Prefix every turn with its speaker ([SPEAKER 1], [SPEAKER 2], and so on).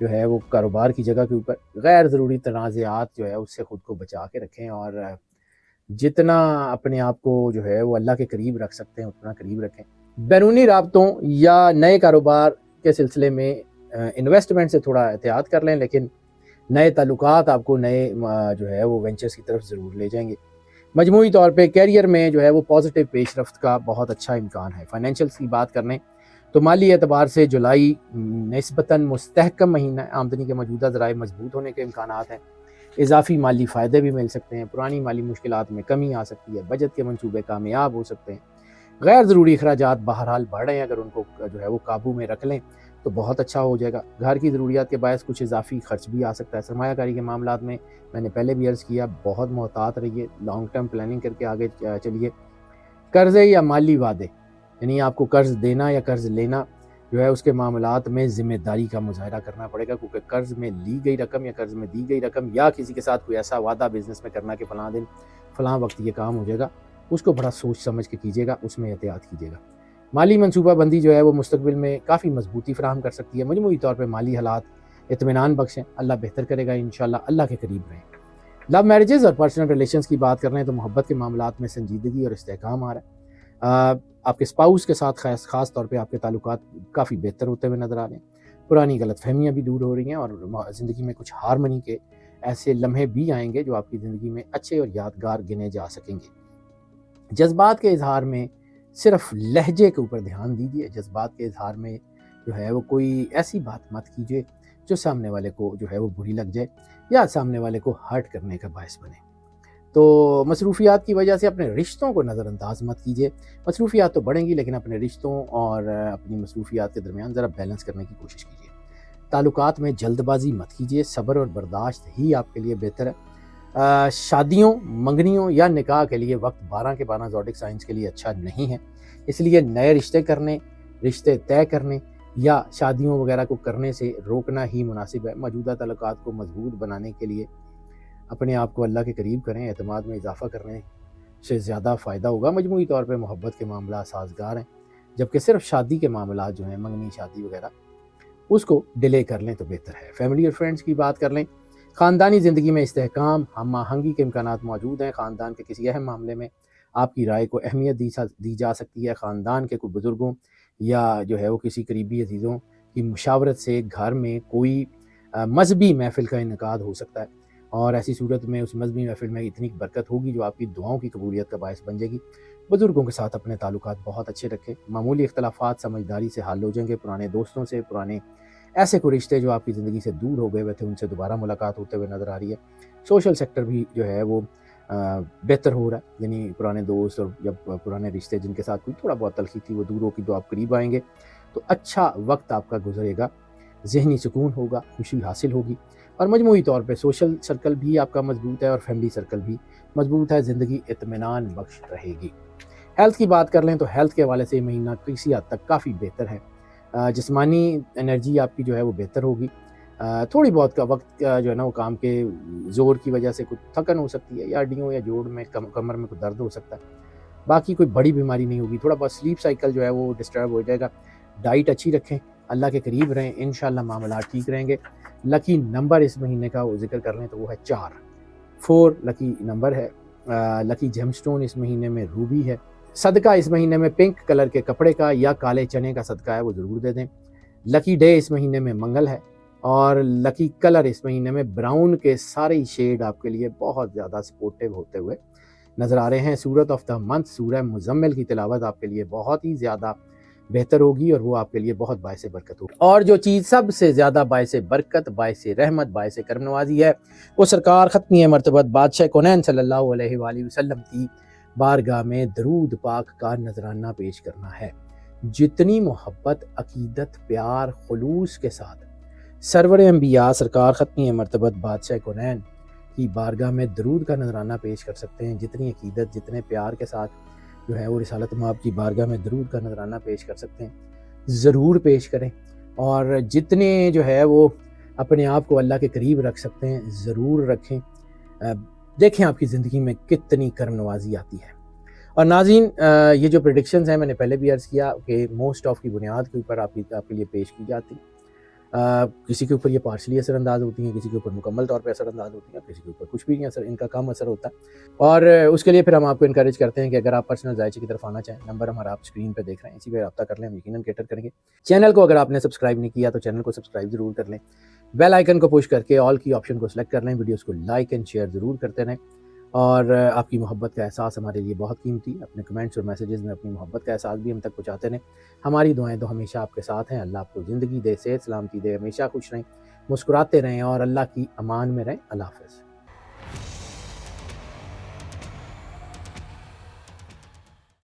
[SPEAKER 1] جو ہے وہ کاروبار کی جگہ کے اوپر غیر ضروری تنازعات جو ہے اس سے خود کو بچا کے رکھیں، اور جتنا اپنے آپ کو جو ہے وہ اللہ کے قریب رکھ سکتے ہیں اتنا قریب رکھیں۔ بیرونی رابطوں یا نئے کاروبار کے سلسلے میں انویسٹمنٹ سے تھوڑا احتیاط کر لیں، لیکن نئے تعلقات آپ کو نئے جو ہے وہ وینچرز کی طرف ضرور لے جائیں گے۔ مجموعی طور پہ کیریئر میں جو ہے وہ پازیٹیو پیش رفت کا بہت اچھا امکان ہے۔ فائنینشیلس کی بات کریں تو مالی اعتبار سے جولائی نسبتاً مستحکم مہینہ ہے۔ آمدنی کے موجودہ ذرائع مضبوط ہونے کے امکانات ہیں، اضافی مالی فائدے بھی مل سکتے ہیں، پرانی مالی مشکلات میں کمی آ سکتی ہے، بجٹ کے منصوبے کامیاب ہو سکتے ہیں۔ غیر ضروری اخراجات بہرحال بڑھ رہے ہیں، اگر ان کو جو ہے وہ قابو میں رکھ لیں تو بہت اچھا ہو جائے گا۔ گھر کی ضروریات کے باعث کچھ اضافی خرچ بھی آ سکتا ہے۔ سرمایہ کاری کے معاملات میں نے پہلے بھی عرض کیا، بہت محتاط رہیے، لانگ ٹرم پلاننگ کر کے آگے چلیے۔ قرضے یا مالی وعدے، یعنی آپ کو قرض دینا یا قرض لینا جو ہے اس کے معاملات میں ذمہ داری کا مظاہرہ کرنا پڑے گا، کیونکہ قرض میں لی گئی رقم یا قرض میں دی گئی رقم یا کسی کے ساتھ کوئی ایسا وعدہ بزنس میں کرنا کہ فلاں دن فلاں وقت یہ کام ہو جائے گا، اس کو بڑا سوچ سمجھ کے کیجیے گا، اس میں احتیاط کیجیے گا۔ مالی منصوبہ بندی جو ہے وہ مستقبل میں کافی مضبوطی فراہم کر سکتی ہے۔ مجموعی طور پہ مالی حالات اطمینان بخش ہیں، اللہ بہتر کرے گا انشاءاللہ، اللہ کے قریب رہیں۔ لو میرجز اور پرسنل ریلیشنز کی بات کر رہے ہیں تو محبت کے معاملات میں سنجیدگی اور استحکام آ رہا ہے۔ آپ کے اسپاؤس کے ساتھ خاص طور پہ آپ کے تعلقات کافی بہتر ہوتے ہوئے نظر آ رہے ہیں۔ پرانی غلط فہمیاں بھی دور ہو رہی ہیں، اور زندگی میں کچھ ہارمنی کے ایسے لمحے بھی آئیں گے جو آپ کی زندگی میں اچھے اور یادگار گنے جا سکیں گے۔ جذبات کے اظہار میں صرف لہجے کے اوپر دھیان دیجیے۔ جذبات کے اظہار میں جو ہے وہ کوئی ایسی بات مت کیجیے جو سامنے والے کو جو ہے وہ بری لگ جائے یا سامنے والے کو ہرٹ کرنے کا باعث بنے۔ تو مصروفیات کی وجہ سے اپنے رشتوں کو نظر انداز مت کیجیے۔ مصروفیات تو بڑھیں گی، لیکن اپنے رشتوں اور اپنی مصروفیات کے درمیان ذرا بیلنس کرنے کی کوشش کیجیے۔ تعلقات میں جلد بازی مت کیجیے، صبر اور برداشت ہی آپ کے لیے بہتر ہے۔ شادیوں، منگنیوں یا نکاح کے لیے وقت 12 کے 12 زوڈک سائنس کے لیے اچھا نہیں ہے، اس لیے نئے رشتے طے کرنے یا شادیوں وغیرہ کو کرنے سے روکنا ہی مناسب ہے۔ موجودہ تعلقات کو مضبوط بنانے کے لیے اپنے آپ کو اللہ کے قریب کریں، اعتماد میں اضافہ کرنے سے زیادہ فائدہ ہوگا۔ مجموعی طور پہ محبت کے معاملات سازگار ہیں، جبکہ صرف شادی کے معاملات جو ہیں، منگنی شادی وغیرہ، اس کو ڈیلے کر لیں تو بہتر ہے۔ فیملی اور فرینڈس کی بات کر لیں، خاندانی زندگی میں استحکام، ہم آہنگی کے امکانات موجود ہیں۔ خاندان کے کسی اہم معاملے میں آپ کی رائے کو اہمیت دی جا سکتی ہے۔ خاندان کے کوئی بزرگوں یا جو ہے وہ کسی قریبی عزیزوں کی مشاورت سے گھر میں کوئی مذہبی محفل کا انعقاد ہو سکتا ہے، اور ایسی صورت میں اس مذہبی محفل میں اتنی برکت ہوگی جو آپ کی دعاؤں کی قبولیت کا باعث بن جائے گی۔ بزرگوں کے ساتھ اپنے تعلقات بہت اچھے رکھیں۔ معمولی اختلافات سمجھداری سے حل ہو جائیں گے۔ پرانے دوستوں سے، پرانے ایسے کوئی رشتے جو آپ کی زندگی سے دور ہو گئے ہوئے تھے، ان سے دوبارہ ملاقات ہوتے ہوئے نظر آ رہی ہے۔ سوشل سیکٹر بھی جو ہے وہ بہتر ہو رہا ہے، یعنی پرانے دوست اور جب پرانے رشتے جن کے ساتھ کوئی تھوڑا بہت تلخی تھی وہ دور ہو کی تو آپ قریب آئیں گے، تو اچھا وقت آپ کا گزرے گا، ذہنی سکون ہوگا، خوشی حاصل ہوگی، اور مجموعی طور پہ سوشل سرکل بھی آپ کا مضبوط ہے اور فیملی سرکل بھی مضبوط ہے۔ زندگی اطمینان بخش رہے گی۔ ہیلتھ کی بات کر لیں تو ہیلتھ کے حوالے سے یہ مہینہ کسی حد تک کافی بہتر ہے۔ جسمانی انرجی آپ کی جو ہے وہ بہتر ہوگی۔ تھوڑی بہت کا وقت جو ہے نا وہ کام کے زور کی وجہ سے کچھ تھکن ہو سکتی ہے، یا ہڈیوں یا جوڑ میں کمر میں کچھ درد ہو سکتا ہے، باقی کوئی بڑی بیماری نہیں ہوگی۔ تھوڑا بہت سلیپ سائیکل جو ہے وہ ڈسٹرب ہو جائے گا۔ ڈائٹ اچھی رکھیں، اللہ کے قریب رہیں، انشاءاللہ معاملات ٹھیک رہیں گے۔ لکی نمبر اس مہینے کا وہ ذکر کر لیں تو وہ ہے 4 لکی نمبر ہے۔ لکی جیم سٹون اس مہینے میں روبی ہے۔ صدقہ اس مہینے میں پنک کلر کے کپڑے کا یا کالے چنے کا صدقہ ہے وہ ضرور دے دیں۔ لکی ڈے اس مہینے میں منگل ہے، اور لکی کلر اس مہینے میں براؤن کے سارے شیڈ آپ کے لیے بہت زیادہ سپورٹیو ہوتے ہوئے نظر آ رہے ہیں۔ سورت آف دا منتھ سورہ مزمل کی تلاوت آپ کے لیے بہت ہی زیادہ بہتر ہوگی، اور وہ آپ کے لیے بہت باعث برکت ہوگی۔ اور جو چیز سب سے زیادہ باعث برکت، باعث رحمت، باعث کرم نوازی ہے، وہ سرکار ختمی مرتبت بادشاہ کونین صلی اللہ علیہ وآلہ وسلم کی بارگاہ میں درود پاک کا نذرانہ پیش کرنا ہے۔ جتنی محبت، عقیدت، پیار، خلوص کے ساتھ سرور انبیاء سرکار ختمی مرتبت بادشاہ کونین کی بارگاہ میں درود کا نذرانہ پیش کر سکتے ہیں، جتنی عقیدت، جتنے پیار کے ساتھ جو ہے وہ رسالت مآب کی بارگاہ میں درود کا نذرانہ پیش کر سکتے ہیں، ضرور پیش کریں۔ اور جتنے جو ہے وہ اپنے آپ کو اللہ کے قریب رکھ سکتے ہیں ضرور رکھیں۔ دیکھیں آپ کی زندگی میں کتنی کرم نوازی آتی ہے۔ اور ناظرین، یہ جو پریڈکشنز ہیں میں نے پہلے بھی عرض کیا کہ موسٹ آف کی بنیاد کے اوپر آپ کے لیے پیش کی جاتی، کسی کے اوپر یہ پارشلی اثر انداز ہوتی ہیں، کسی کے اوپر مکمل طور پہ اثر انداز ہوتی ہیں، کسی کے اوپر کچھ بھی نہیں اثر، ان کا کم اثر ہوتا ہے۔ اور اس کے لیے پھر ہم آپ کو انکریج کرتے ہیں کہ اگر آپ پرسنل ذائچے کی طرف آنا چاہیں، نمبر ہمارا آپ اسکرین پہ دیکھ رہے ہیں، اسی پہ رابطہ کر لیں، ہم یقیناً کیٹر کریں گے۔ چینل کو اگر آپ نے سبسکرائب نہیں کیا تو چینل کو سبسکرائب ضرور کر لیں، بیل آئیکن کو پش کر کے آل کی آپشن کو سلیکٹ کر لیں، ویڈیوز کو لائک اینڈ شیئر ضرور کرتے رہیں، اور آپ کی محبت کا احساس ہمارے لیے بہت قیمتی ہے۔ اپنے کمنٹس اور میسیجز میں اپنی محبت کا احساس بھی ہم تک پہنچاتے رہیں۔ ہماری دعائیں تو ہمیشہ آپ کے ساتھ ہیں۔ اللہ آپ کو زندگی دے، صحت سلامتی دے، ہمیشہ خوش رہیں، مسکراتے رہیں اور اللہ کی امان میں رہیں۔ اللہ حافظ۔